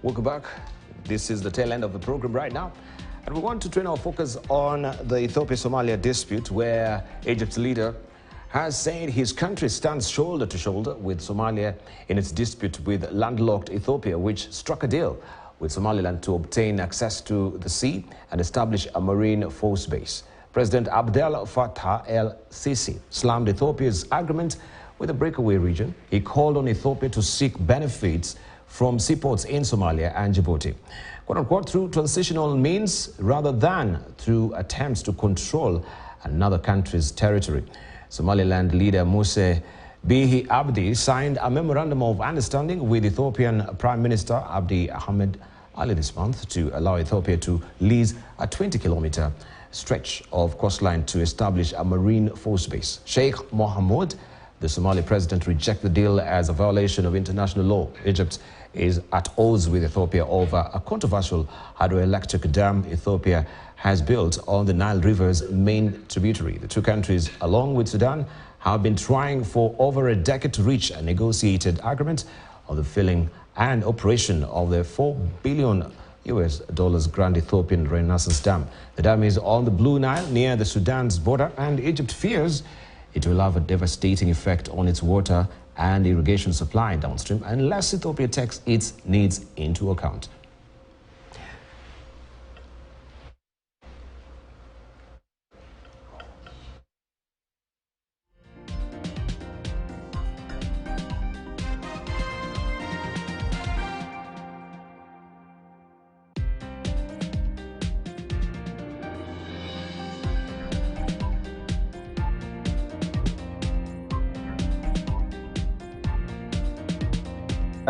Welcome back. This is the tail end of the program right now. And we want to turn our focus on the Ethiopia-Somalia dispute, where Egypt's leader has said his country stands shoulder to shoulder with Somalia in its dispute with landlocked Ethiopia, which struck a deal with Somaliland to obtain access to the sea and establish a marine force base. President Abdel Fattah el-Sisi slammed Ethiopia's agreement with the breakaway region. He called on Ethiopia to seek benefits from seaports in Somalia and Djibouti, quote-unquote, through transitional means rather than through attempts to control another country's territory. Somaliland leader Muse Bihi Abdi signed a memorandum of understanding with Ethiopian Prime Minister Abiy Ahmed Ali this month to allow Ethiopia to lease a 20-kilometer stretch of coastline to establish a marine force base. Sheikh Mohammed, the Somali president, rejected the deal as a violation of international law. Egypt is at odds with Ethiopia over a controversial hydroelectric dam Ethiopia has built on the Nile River's main tributary. The two countries, along with Sudan, have been trying for over a decade to reach a negotiated agreement on the filling and operation of the $4 billion Grand Ethiopian Renaissance Dam. The dam is on the Blue Nile near the Sudan's border, and Egypt fears it will have a devastating effect on its water and irrigation supply downstream unless Ethiopia takes its needs into account.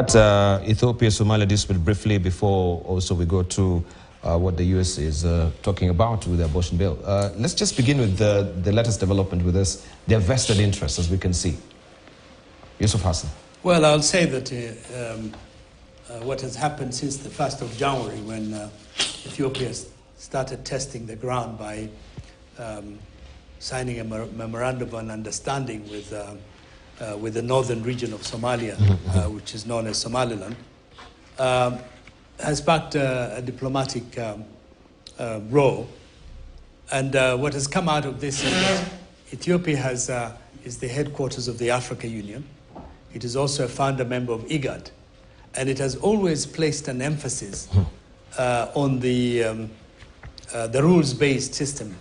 Ethiopia-Somalia dispute briefly before also we go to what the U.S. is talking about with the abortion bill. Let's just begin with the latest development with this, their vested interests, as we can see. Yusuf Hassan. Well, I'll say that what has happened since the 1st of January, when Ethiopia started testing the ground by signing a memorandum of understanding with the northern region of Somalia, which is known as Somaliland, has sparked a diplomatic role. And what has come out of this is that Ethiopia is the headquarters of the African Union. It is also a founder member of IGAD. And it has always placed an emphasis on the rules-based system.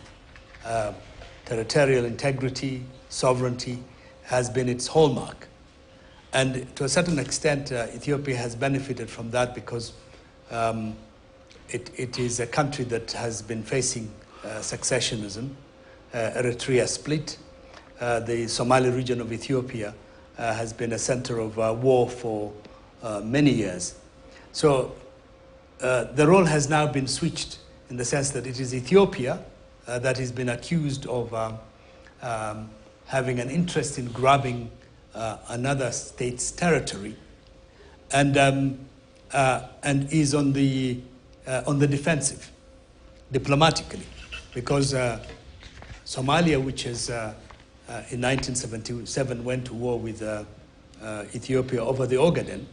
Territorial integrity, sovereignty has been its hallmark. And to a certain extent, Ethiopia has benefited from that because it is a country that has been facing successionism, Eritrea split. The Somali region of Ethiopia has been a center of war for many years. So the role has now been switched in the sense that it is Ethiopia that has been accused of having an interest in grabbing another state's territory, and is on the defensive diplomatically, because Somalia, which is in 1977 went to war with Ethiopia over the Ogaden,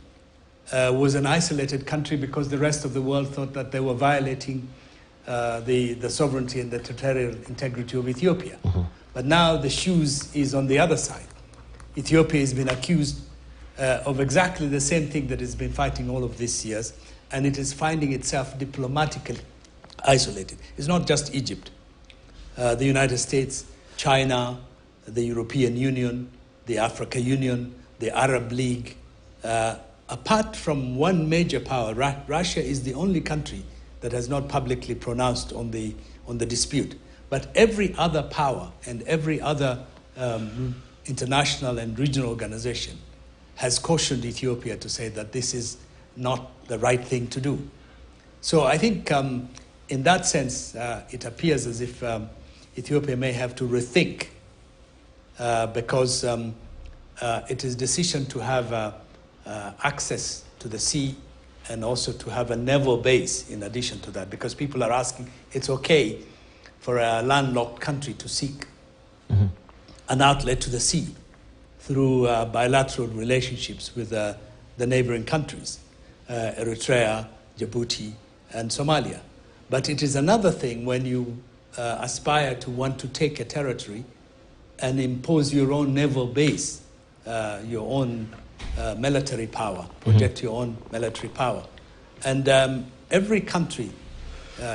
was an isolated country because the rest of the world thought that they were violating the sovereignty and the territorial integrity of Ethiopia. But now the shoes is on the other side. Ethiopia has been accused of exactly the same thing that it's been fighting all of these years, and it is finding itself diplomatically isolated. It's not just Egypt. The United States, China, the European Union, the African Union, the Arab League. Apart from one major power, Russia is the only country that has not publicly pronounced on the dispute. But every other power and every other international and regional organization has cautioned Ethiopia to say that this is not the right thing to do. So I think in that sense, it appears as if Ethiopia may have to rethink because it is decision to have access to the sea and also to have a naval base in addition to that, because people are asking, it's okay for a landlocked country to seek an outlet to the sea through bilateral relationships with the neighboring countries. Eritrea, Djibouti, and Somalia. But it is another thing when you aspire to want to take a territory and impose your own naval base, your own military power, project your own military power. And every country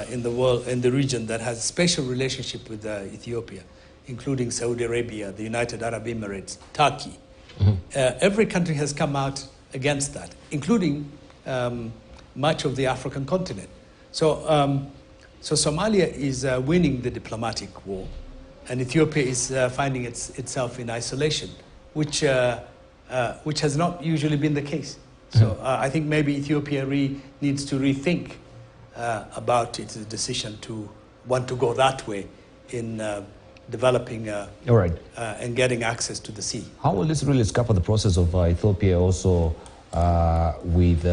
in the world, in the region, that has a special relationship with Ethiopia, including Saudi Arabia, the United Arab Emirates, Turkey, every country has come out against that, including much of the African continent. So, so Somalia is winning the diplomatic war, and Ethiopia is finding itself in isolation, which has not usually been the case. So I think maybe Ethiopia needs to rethink about its decision to want to go that way in developing and getting access to the sea. How will this really scupper the process of Ethiopia also with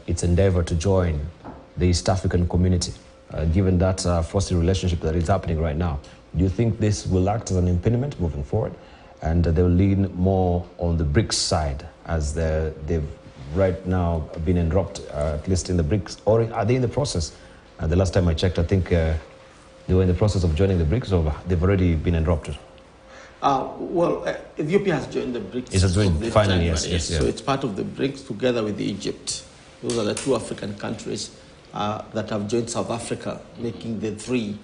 its endeavor to join the East African community, given that frosty relationship that is happening right now? Do you think this will act as an impediment moving forward, and they will lean more on the BRICS side, as they've right now been enrolled, at least in the BRICS, or are they in the process? The last time I checked, I think they were in the process of joining the BRICS, or they've already been enrolled? Well, Ethiopia has joined the BRICS. It has joined finally, yes. So it's part of the BRICS together with Egypt. Those are the two African countries that have joined South Africa, making the three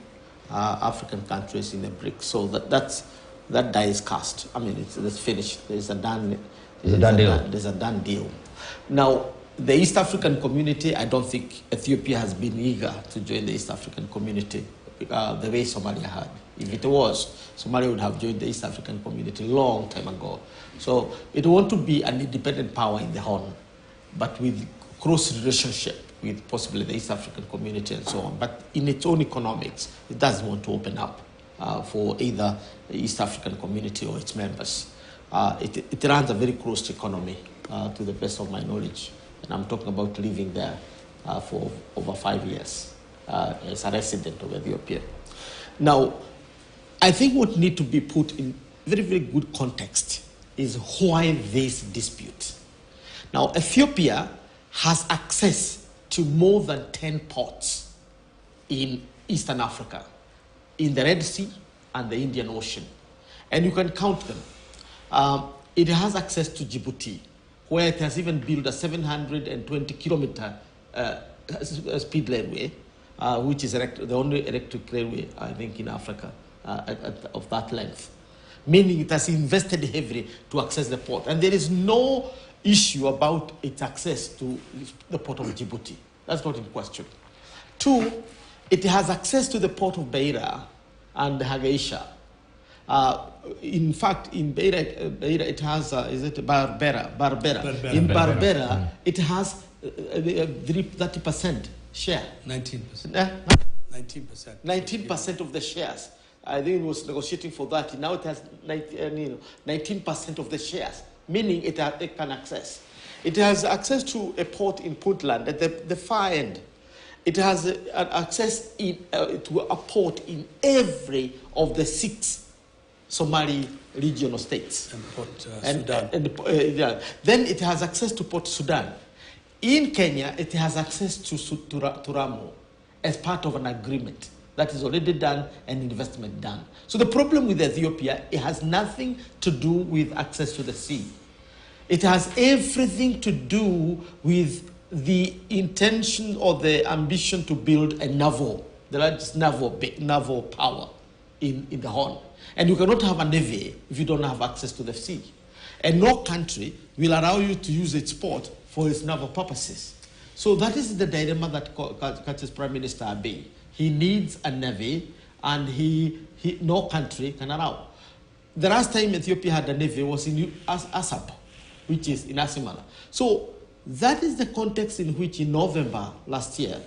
African countries in the BRICS. So that die is cast. I mean, it's finished. There's a done deal. Now, the East African community, I don't think Ethiopia has been eager to join the East African community the way Somalia had. If it was, Somalia would have joined the East African community long time ago. So it want to be an independent power in the Horn, but with close relationship with possibly the East African community and so on. But in its own economics, it doesn't want to open up for either the East African community or its members. It runs a very closed economy, to the best of my knowledge. And I'm talking about living there for over 5 years as a resident of Ethiopia. Now, I think what needs to be put in very, very good context is why this dispute. Now, Ethiopia has access to more than 10 ports in Eastern Africa, in the Red Sea and the Indian Ocean. And you can count them. It has access to Djibouti, where it has even built a 720-kilometer speed railway, which is the only electric railway, I think, in Africa of that length. Meaning it has invested heavily to access the port. And there is no issue about its access to the port of Djibouti. That's not in question. Two, it has access to the port of Beira and Hargeisa. In fact, in Beira it has, is it Berbera? In Berbera, it has 30% share. 19%. 19% of the shares. I think it was negotiating for that. Now it has 19% of the shares, meaning it can access. It has access to a port in Puntland at the far end. It has access to a port in every of the 6 Somali regional states. And Port Sudan. Then it has access to Port Sudan. In Kenya, it has access to Ramu as part of an agreement that is already done and investment done. So the problem with Ethiopia, it has nothing to do with access to the sea. It has everything to do with the intention or the ambition to build a the largest naval power in the Horn. And you cannot have a navy if you don't have access to the sea. And no country will allow you to use its port for its naval purposes. So that is the dilemma that catches Prime Minister Abiy. He needs a navy, and no country can allow. The last time Ethiopia had a navy was in Asab, which is in Asimala. So that is the context in which in November last year,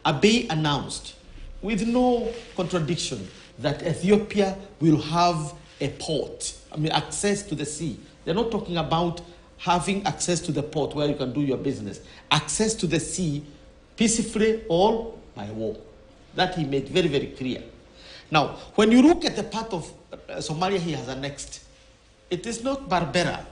Abiy announced, with no contradiction, that Ethiopia will have a port, access to the sea. They're not talking about having access to the port where you can do your business. Access to the sea, peacefully or by war. That he made very, very clear. Now, when you look at the part of Somalia he has annexed, it is not Berbera.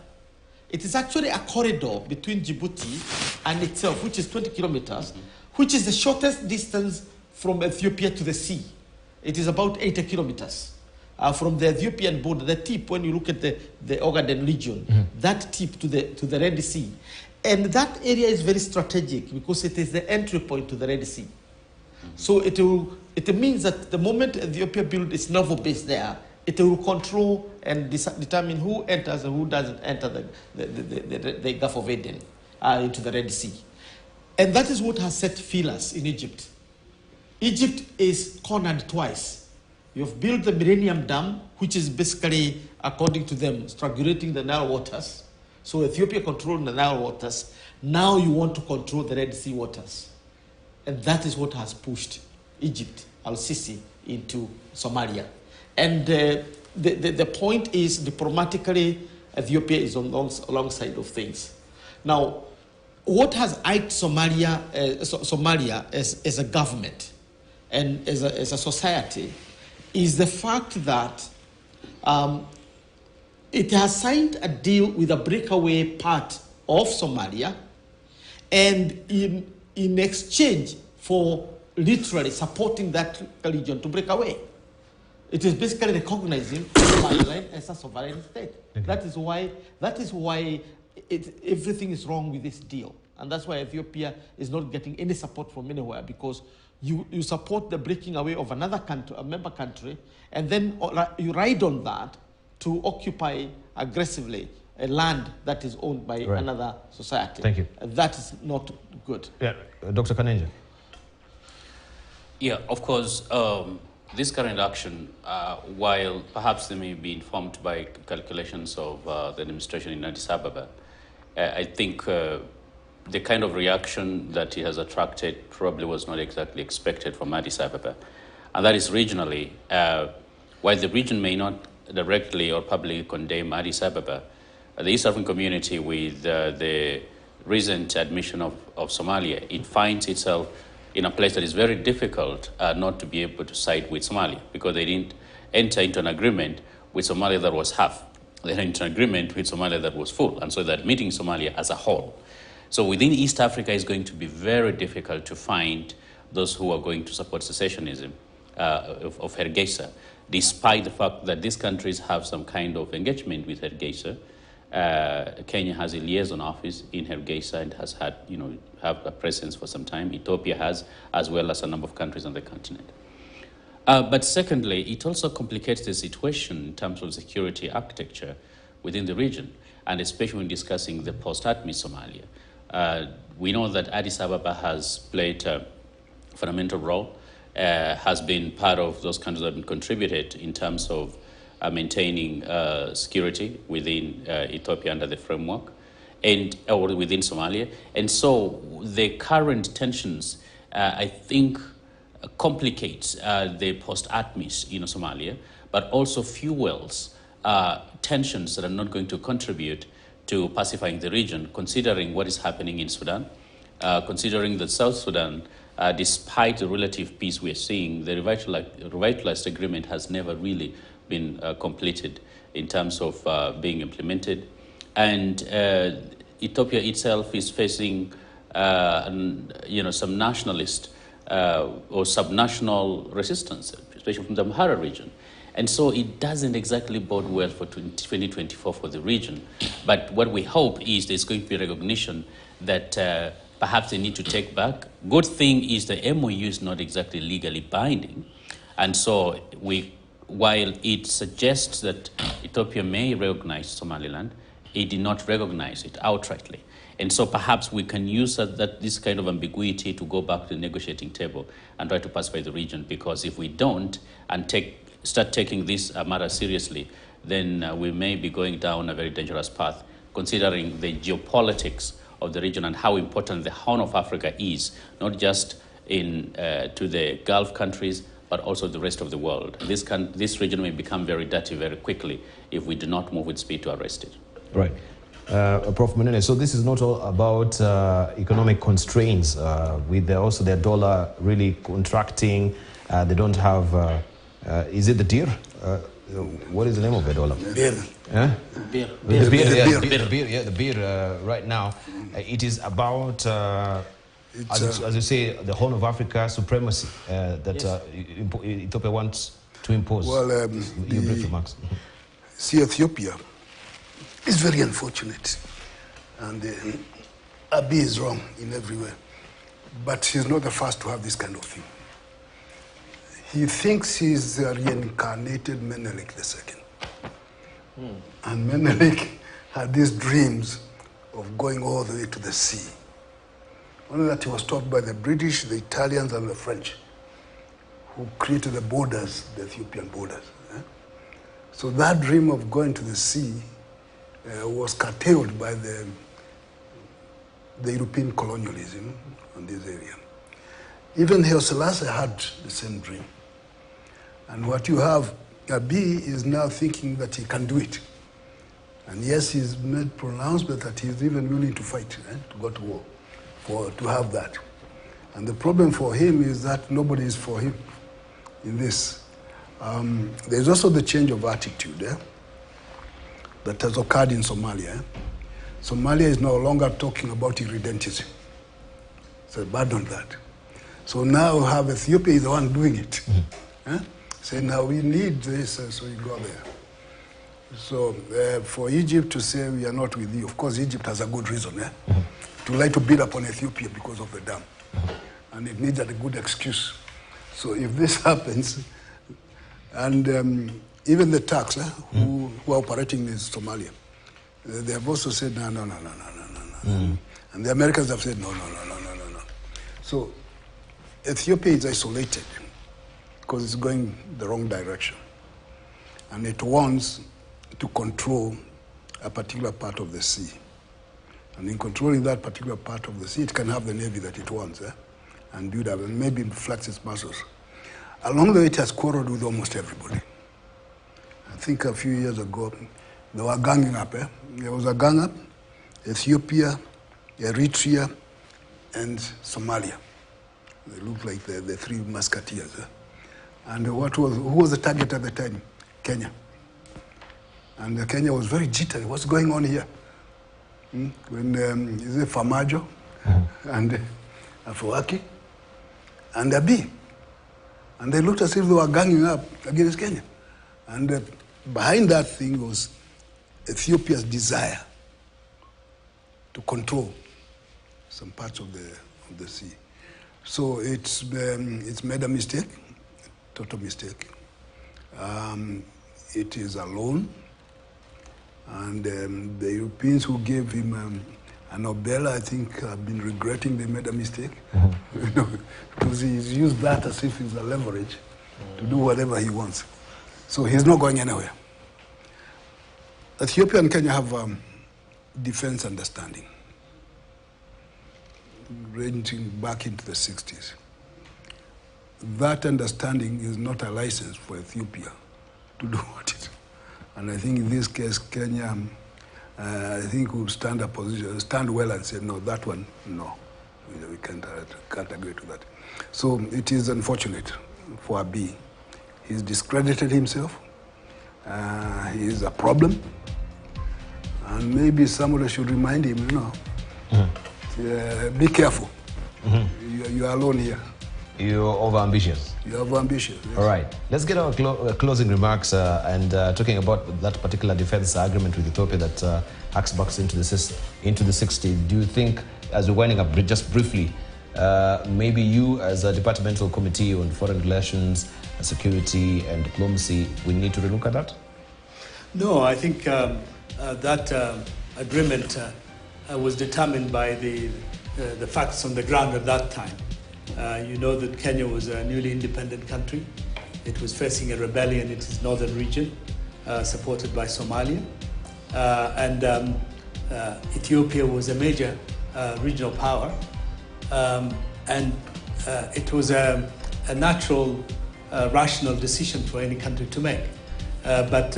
It is actually a corridor between Djibouti and itself, which is 20 kilometers, which is the shortest distance from Ethiopia to the sea. It is about 80 kilometers. From the Ethiopian border, the tip, when you look at the Ogaden region, that tip to the Red Sea. And that area is very strategic because it is the entry point to the Red Sea. So it means that the moment Ethiopia builds its naval base there, it will control and determine who enters and who doesn't enter the Gulf of Aden into the Red Sea. And that is what has set feelers in Egypt. Egypt is cornered twice. You've built the Millennium Dam, which is basically, according to them, strangulating the Nile waters. So Ethiopia controlled the Nile waters. Now you want to control the Red Sea waters. And that is what has pushed Egypt, al-Sisi, into Somalia. And the point is, diplomatically, Ethiopia is on the long side of things. Now, what has eyed Somalia as a government and as a society is the fact that it has signed a deal with a breakaway part of Somalia, and in exchange for literally supporting that region to break away. It is basically recognizing Somaliland as a sovereign state. Okay. That is why everything is wrong with this deal. And that's why Ethiopia is not getting any support from anywhere, because you support the breaking away of another country, a member country, and then you ride on that to occupy aggressively a land that is owned by another society. Thank you. That is not good. Yeah, Dr. Kanenja. Yeah, of course, this current action, while perhaps they may be informed by calculations of the administration in Addis Ababa, I think the kind of reaction that it has attracted probably was not exactly expected from Addis Ababa. And that is regionally, while the region may not directly or publicly condemn Addis Ababa, the East African community, with the recent admission of Somalia, it finds itself in a place that is very difficult not to be able to side with Somalia, because they didn't enter into an agreement with Somalia that was half. They entered into an agreement with Somalia that was full, and so they're admitting Somalia as a whole. So within East Africa, it's going to be very difficult to find those who are going to support secessionism of Hargeisa, despite the fact that these countries have some kind of engagement with Hargeisa. Kenya has a liaison office in Hargeisa and has had, have a presence for some time. Ethiopia has, as well as a number of countries on the continent. But secondly, it also complicates the situation in terms of security architecture within the region, and especially when discussing the post-ATMI Somalia. We know that Addis Ababa has played a fundamental role, has been part of those countries that have contributed in terms of maintaining security within Ethiopia under the framework, or within Somalia. And so the current tensions, I think, complicates the post-ATMIS in Somalia, but also fuels tensions that are not going to contribute to pacifying the region, considering what is happening in Sudan, considering that South Sudan, despite the relative peace we are seeing, the revitalized agreement has never really been completed in terms of being implemented. And Ethiopia itself is facing some nationalist or subnational resistance, especially from the Amhara region. And so it doesn't exactly bode well for 2024 for the region. But what we hope is there's going to be recognition that perhaps they need to take back. Good thing is the MOU is not exactly legally binding. And so while it suggests that Ethiopia may recognize Somaliland, it did not recognize it outrightly. And so perhaps we can use this kind of ambiguity to go back to the negotiating table and try to pacify the region, because if we don't and start taking this matter seriously, then we may be going down a very dangerous path, considering the geopolitics of the region and how important the Horn of Africa is, not just to the Gulf countries, but also the rest of the world. This region may become very dirty very quickly if we do not move with speed to arrest it. Right. Prof. Munene, so this is not all about economic constraints, with also their dollar really contracting. They don't have, is it the dir? What is the name of the dollar? Dir. Beer. The beer right now. It is about, as you say, the Horn of Africa supremacy that Ethiopia wants to impose. Well, your brief remarks. See, Ethiopia is very unfortunate, and Abiy is wrong in every way. But he's not the first to have this kind of thing. He thinks he's a reincarnated Menelik II. And Menelik had these dreams of going all the way to the sea. Only that he was taught by the British, the Italians, and the French, who created the borders, the Ethiopian borders. So that dream of going to the sea was curtailed by the European colonialism on this area. Even Haile Selassie had the same dream. And what you have, Abiy is now thinking that he can do it. And yes, he's made pronouncement that he's even willing to fight, to go to war, to have that. And the problem for him is that nobody is for him in this. There's also the change of attitude that has occurred in Somalia. Somalia is no longer talking about irredentism. So abandon that. So now we have Ethiopia is the one doing it. Say, now we need this, so you go there. So for Egypt to say we are not with you, of course Egypt has a good reason to like to beat upon Ethiopia because of the dam. And it needs a good excuse. So if this happens, and even the Turks who are operating in Somalia, they have also said, no. And the Americans have said, no. So Ethiopia is isolated because it's going the wrong direction. And it wants to control a particular part of the sea. And in controlling that particular part of the sea, it can have the navy that it wants and build up and maybe flex its muscles. Along the way, it has quarreled with almost everybody. I think a few years ago, they were ganging up. There was a gang up, Ethiopia, Eritrea, and Somalia. They looked like the three musketeers. And who was the target at the time? Kenya. And Kenya was very jittery. What's going on here? When is it Famajo and Afawaki and Abiy. And they looked as if they were ganging up against Kenya. And behind that thing was Ethiopia's desire to control some parts of the sea. So it's made a mistake, total mistake. It is alone. And the Europeans who gave him a Nobel, I think, have been regretting they made a mistake. Because he's used that as if it's a leverage to do whatever he wants. So he's not going anywhere. Ethiopia and Kenya have defense understanding, ranging back into the 60s. That understanding is not a license for Ethiopia to do what it. And I think in this case, Kenya, I think would stand well and say, no, that one, no. We can't agree to that. So it is unfortunate for Abiy. He's discredited himself. He is a problem. And maybe somebody should remind him, be careful. You are alone here. You're overambitious. You're overambitious. Yes. All right. Let's get our closing remarks and talking about that particular defense agreement with Ethiopia that hacks back into the 60s. Do you think, as we're winding up just briefly, maybe you as a departmental committee on foreign relations, security and diplomacy, we need to relook at that? No, I think that agreement was determined by the facts on the ground at that time. You know that Kenya was a newly independent country. It was facing a rebellion in its northern region, supported by Somalia. And Ethiopia was a major regional power. And it was a natural, rational decision for any country to make. But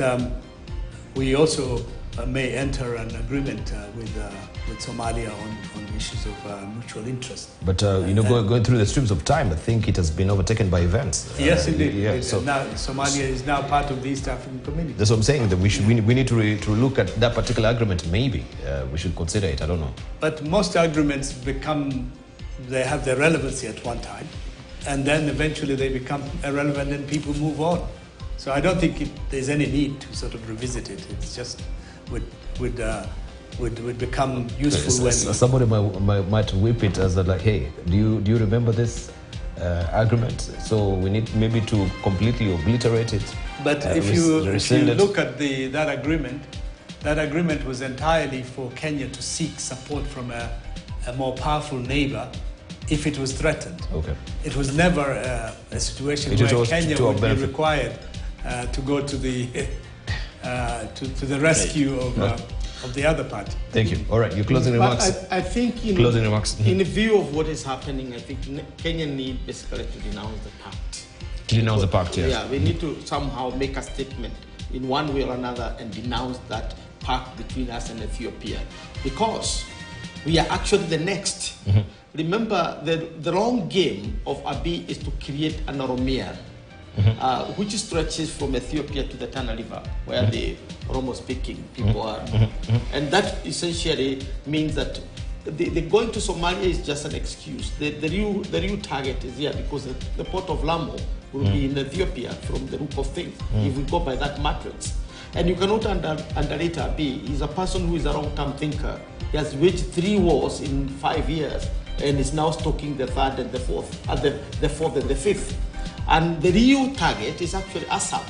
we also may enter an agreement with Somalia on issues of mutual interest. But going through the streams of time, I think it has been overtaken by events. Yes, indeed. Yeah, so now Somalia is now part of the East African community. that's what I'm saying. That we need to look at that particular agreement. Maybe we should consider it. I don't know. But most agreements they have their relevancy at one time, and then eventually they become irrelevant and people move on. So I don't think there's any need to sort of revisit it. It's just would become useful when somebody might whip it as like, hey, do you remember this agreement? So we need maybe to completely obliterate it. But if you look at that agreement was entirely for Kenya to seek support from a more powerful neighbor if it was threatened. Okay. It was never a situation where Kenya would be required to go to the rescue of the other party. Thank you. All right, your closing remarks. I think closing remarks. In view of what is happening, I think Kenya need basically to denounce the pact. To denounce the pact, yes. Yeah, we need to somehow make a statement in one way or another and denounce that pact between us and Ethiopia, because we are actually the next. Remember, the long game of Abiy is to create an Oromia, which stretches from Ethiopia to the Tana River, where the Oromo-speaking people are. And that essentially means that the going to Somalia is just an excuse. The real target is here because the port of Lamu will be in Ethiopia from the look of things, if we go by that matrix. And you cannot underrate Abiy. He's a person who is a long-term thinker. He has waged 3 wars in 5 years and is now stalking the third and the fourth, the fourth and the fifth. And the real target is actually Assad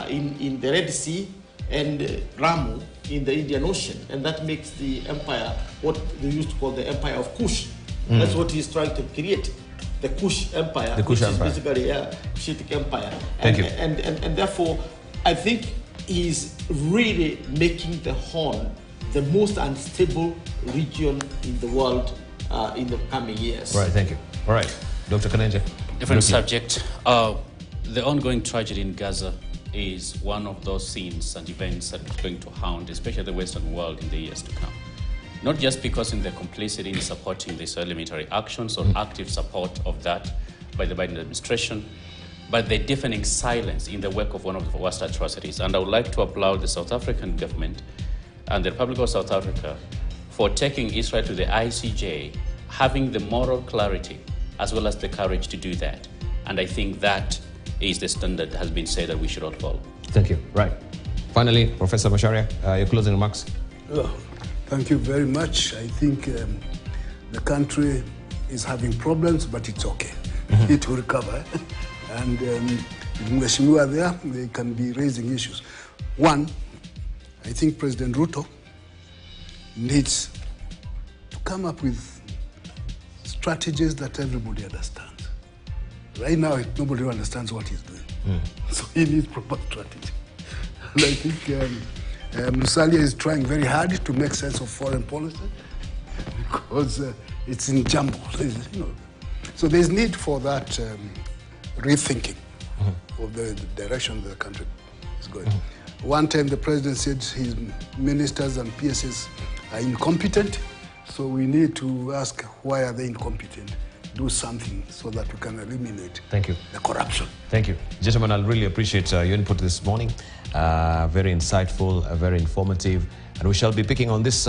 in the Red Sea and Ramu in the Indian Ocean. And that makes the empire what they used to call the Empire of Kush. That's what he's trying to create. The Kush Empire, which is basically a Kushite Empire. Thank you. And therefore, I think he's really making the Horn the most unstable region in the world in the coming years. Right, thank you. All right, Dr. Kanenje. Different subject. The ongoing tragedy in Gaza is one of those scenes and events that is going to hound, especially the Western world, in the years to come. Not just because in the complicity in supporting the Israeli military actions or active support of that by the Biden administration, but the deafening silence in the wake of one of the worst atrocities. And I would like to applaud the South African government and the Republic of South Africa for taking Israel to the ICJ, having the moral clarity as well as the courage to do that. And I think that is the standard that has been said that we should all follow. Thank you. Right. Finally, Professor Macharia, your closing remarks. Thank you very much. I think the country is having problems, but it's okay. It will recover. And Mheshimiwa there, they can be raising issues. One, I think President Ruto needs to come up with strategies that everybody understands. Right now, nobody understands what he's doing. So he needs proper strategy. And I think Musalia is trying very hard to make sense of foreign policy because it's in jumble. So there's need for that rethinking of the direction the country is going. One time the president said his ministers and PSs are incompetent, so we need to ask why are they incompetent? Do something so that we can eliminate the corruption. Thank you. Gentlemen, I really appreciate your input this morning. Very insightful, very informative, and we shall be picking on this